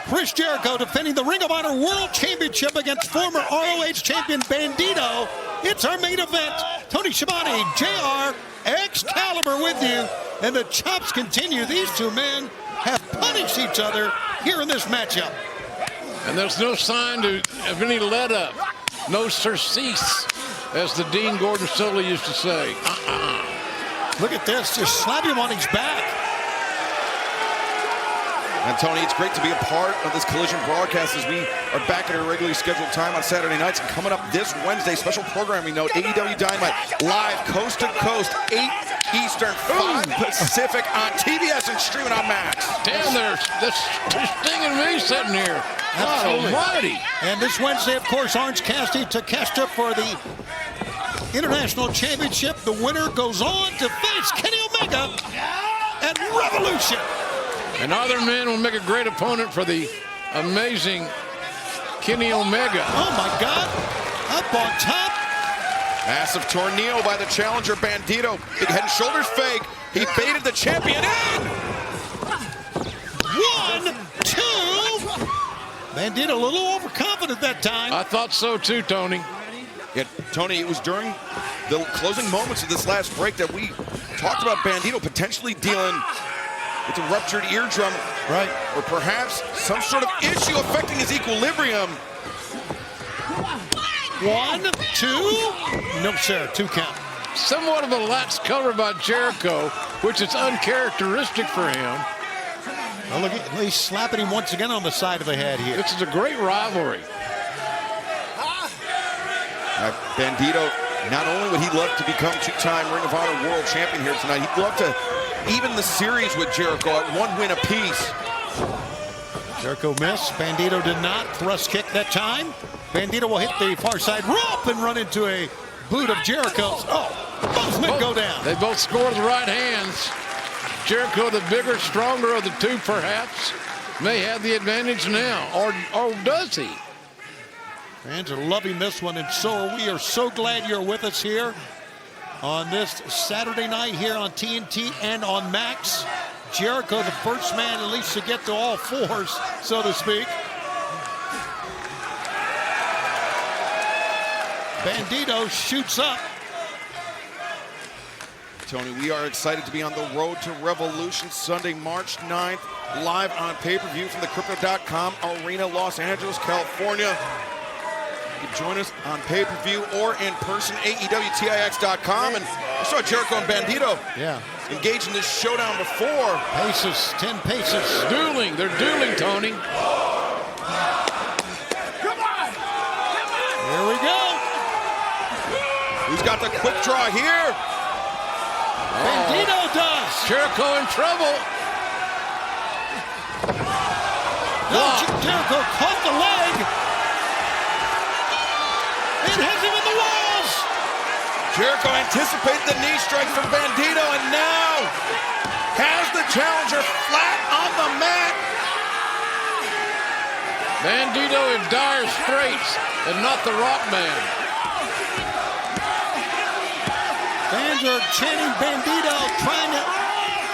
Chris Jericho defending the Ring of Honor World Championship against former ROH champion Bandito. It's our main event. Tony Schiavone, JR, Excalibur with you. And the chops continue. These two men have punished each other here in this matchup. And there's no sign of any let up. No surcease, as the Dean Gordon Soley used to say. Look at this, just slap him on his back. And Tony, it's great to be a part of this Collision broadcast as we are back at our regularly scheduled time on Saturday nights. And coming up this Wednesday, special programming note, AEW Dynamite, live coast to coast, 8 Eastern, 5 Pacific on TBS and streaming on Max. Damn, they're stinging me sitting here. Absolutely. Almighty. And this Wednesday, of course, Orange Cassidy to Takeshita for the International Championship. The winner goes on to face Kenny Omega at Revolution. And other men will make a great opponent for the amazing Kenny Omega. Oh my God, up on top. Massive tornado by the challenger Bandito. Big head and shoulders fake. He baited the champion in. 1, 2. Bandito a little overconfident that time. I thought so too, Tony. Yeah, Tony, it was during the closing moments of this last break that we talked about Bandito potentially dealing with a ruptured eardrum, right, or perhaps some sort of issue affecting his equilibrium. 1, 2. No, sir, 2 count. Somewhat of a lax cover by Jericho, which is uncharacteristic for him. Well, look, he's slapping him once again on the side of the head here. This is a great rivalry. Bandito, not only would he love to become 2-time Ring of Honor World Champion here tonight, he'd love to even the series with Jericho at 1 win apiece. Jericho missed. Bandito did not. Thrust kick that time. Bandito will hit the far side rope and run into a boot of Jericho's. Oh, both men go down. They both score with the right hands. Jericho, the bigger, stronger of the two, perhaps, may have the advantage now, or does he? Fans are loving this one, and so are we. Are so glad you're with us here on this Saturday night here on TNT and on Max. Jericho, the first man at least to get to all fours, so to speak. Bandito shoots up. Tony, we are excited to be on the road to Revolution Sunday, March 9th, live on pay-per-view from the Crypto.com Arena, Los Angeles, California. You can join us on pay-per-view or in person, AEWTIX.com. And I saw Jericho and Bandito engage in this showdown before. Paces, 10 paces. Dueling, they're dueling, Tony. Here we go. Who's got the quick draw here? Bandito does. Jericho in trouble. No, Jericho caught the leg. It has him in the walls. Jericho anticipated the knee strike from Bandito and now has the challenger flat on the mat. Bandito in dire straits and not the Rock Man. Fans are chanting Bandito, trying to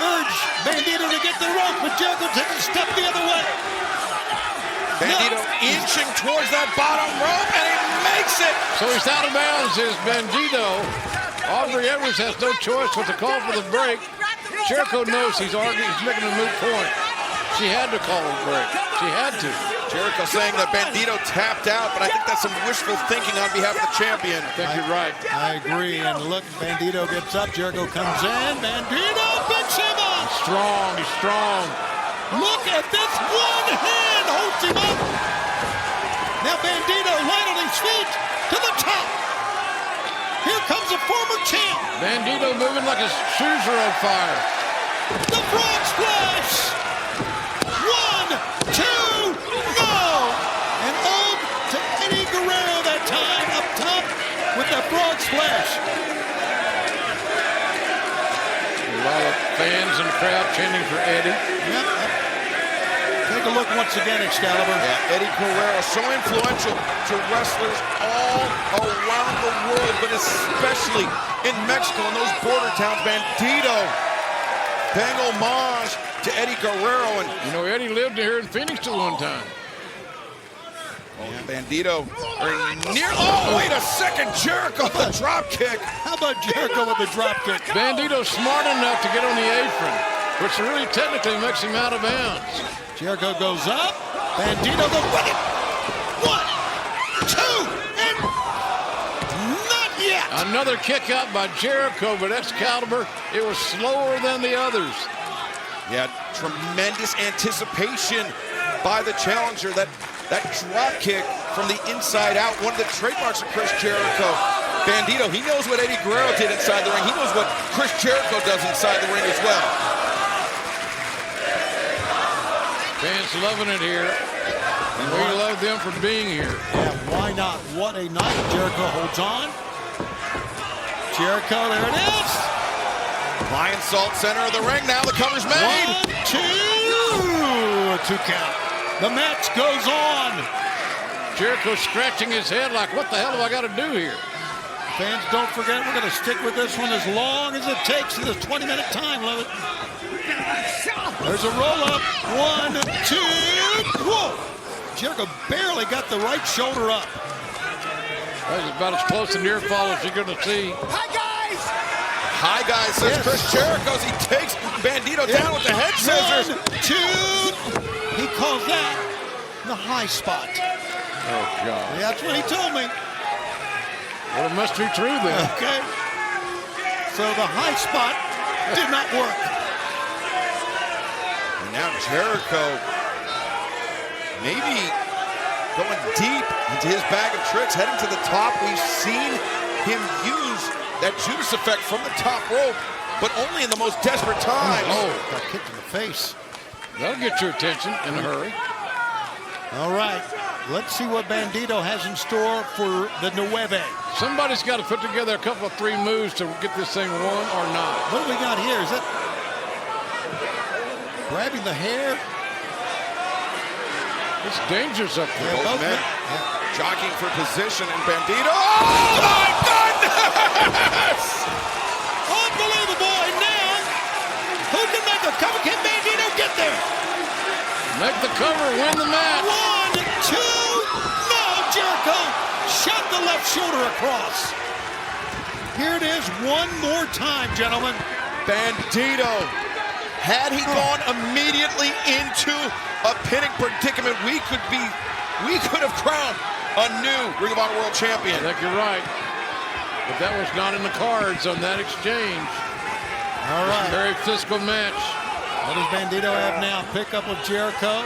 urge Bandito to get the rope, but Jericho takes a step the other way. Bandito inching towards that bottom rope, and he makes it. So he's out of bounds, is Bandito. Aubrey Edwards has no choice but to call for the break. Jericho knows he's making a moot point. She had to call a break. She had to. Jericho saying that Bandito tapped out, but I think that's some wishful thinking on behalf of the champion. I think you're right. I agree, and look, Bandito gets up, Jericho comes in, Bandito picks him up! He's strong, he's strong. Look at this, one hand holds him up! Now Bandito right on his feet, to the top! Here comes a former champ! Bandito moving like his shoes are on fire. The frog splash! 1, 2, go! And ode to Eddie Guerrero that time up top with the frog splash. A lot of fans in the crowd chanting for Eddie. Yep. Take a look once again, Excalibur. Yeah, Eddie Guerrero, so influential to wrestlers all around the world, but especially in Mexico and those border towns. Bandito paying homage to Eddie Guerrero. And You know, Eddie lived here in Phoenix at one time. Bandito very near. Oh, wait a second. Jericho with the drop kick. How about Jericho with the drop kick? Bandito's smart enough to get on the apron, which really technically makes him out of bounds. Jericho goes up. Bandito goes with it. 1, 2, and not yet. Another kick out by Jericho, but Excalibur, it was slower than the others. Yeah, tremendous anticipation by the challenger. That drop kick from the inside out, one of the trademarks of Chris Jericho. Bandito, he knows what Eddie Guerrero did inside the ring. He knows what Chris Jericho does inside the ring as well. Fans loving it here, and we love them for being here. Yeah, why not? What a night. Jericho holds on. Jericho, there it is. Lion Salt, center of the ring. Now the cover's made. 1, 2, 2 count. The match goes on. Jericho scratching his head like, what the hell have I got to do here? Fans, don't forget, we're going to stick with this one as long as it takes in this 20-minute time limit. There's a roll-up. 1, 2. Whoa! Jericho barely got the right shoulder up. That was about as close to near fall as you're going to see. Hi, guys, says Yes. Chris Jericho as he takes Bandito down with the head scissors. 1, 2. He calls that the high spot. Oh, God. That's what he told me. Well, it must be true then. Okay. So the high spot did not work. And now Jericho maybe going deep into his bag of tricks, heading to the top. We've seen him use that Judas effect from the top rope, but only in the most desperate times. Oh, got kicked in the face. That'll get your attention in a hurry. All right. Let's see what Bandito has in store for the Nueve. Somebody's got to put together a couple of 3 moves to get this thing won or not. What do we got here? Is that grabbing the hair? It's dangerous up there. Yeah, Both men yeah. jockeying for position, and Bandito. Oh, my goodness! Unbelievable. And now, who can make the cover? Can Bandito get there? Make the cover, win the match. 1, 2. No, Jericho shot the left shoulder across. Here it is one more time, gentlemen. Bandito, had he gone immediately into a pinning predicament, we could have crowned a new Ring of Honor World Champion. I think you're right. But that was not in the cards on that exchange. All right. Very physical match. What does Bandito have now? Pickup of Jericho.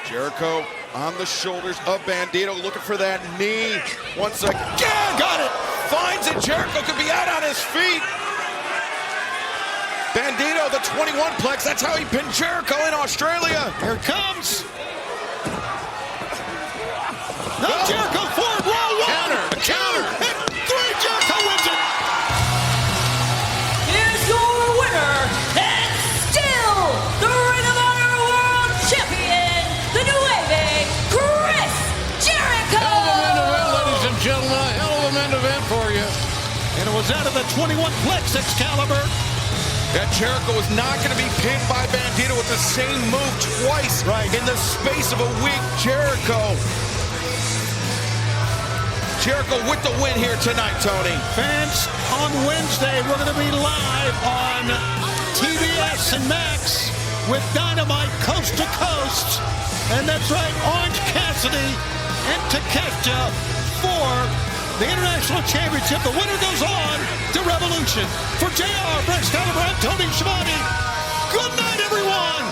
Jericho on the shoulders of Bandito, looking for that knee. Once again, Got it. finds it. Jericho could be out on his feet. Bandito, the 21 plex. That's how he pinned Jericho in Australia. Here it comes. Now Jericho forward. Roll 1, Counter, 2, counter. and 3. Jericho wins it. Here's your winner, and still the Ring of Honor World Champion, the Nueve, Chris Jericho! Hell of a main event, ladies and gentlemen. A hell of a main event for you. And it was out of the 21 plex Excalibur. That Jericho was not going to be pinned by Bandito with the same move twice in the space of a week. Jericho with the win here tonight, Tony. Fans, on Wednesday, we're going to be live on TBS and Max with Dynamite Coast to Coast. And that's right, Orange Cassidy and Takeshita for the International Championship. The winner goes on to Revolution. For JR, Excalibur, I'm Tony Schiavone. Good night, everyone.